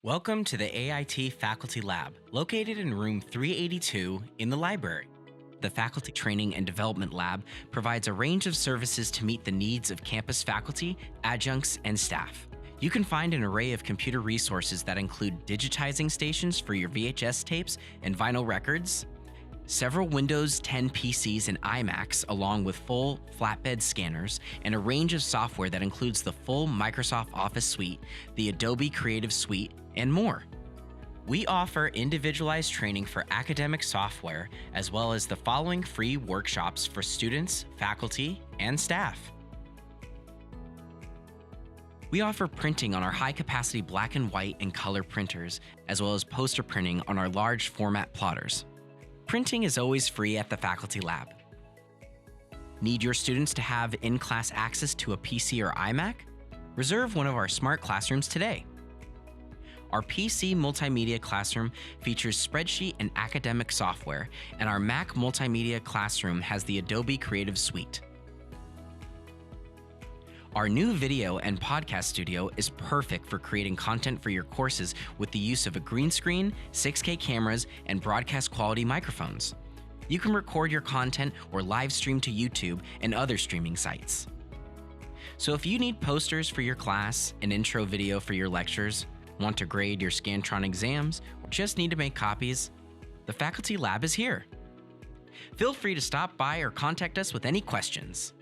Welcome to the AIT Faculty Lab, located in room 382 in the library. The Faculty Training and Development Lab provides a range of services to meet the needs of campus faculty, adjuncts, and staff. You can find an array of computer resources that include digitizing stations for your VHS tapes and vinyl records, several Windows 10 PCs and iMacs, along with full flatbed scanners, and a range of software that includes the full Microsoft Office suite, the Adobe Creative Suite, and more. We offer individualized training for academic software, as well as the following free workshops for students, faculty, and staff. We offer printing on our high-capacity black and white and color printers, as well as poster printing on our large format plotters. Printing is always free at the Faculty Lab. Need your students to have in-class access to a PC or iMac? Reserve one of our smart classrooms today. Our PC Multimedia Classroom features spreadsheet and academic software, and our Mac Multimedia Classroom has the Adobe Creative Suite. Our new video and podcast studio is perfect for creating content for your courses with the use of a green screen, 6K cameras, and broadcast quality microphones. You can record your content or live stream to YouTube and other streaming sites. So if you need posters for your class, an intro video for your lectures, want to grade your Scantron exams, or just need to make copies, the Faculty Lab is here. Feel free to stop by or contact us with any questions.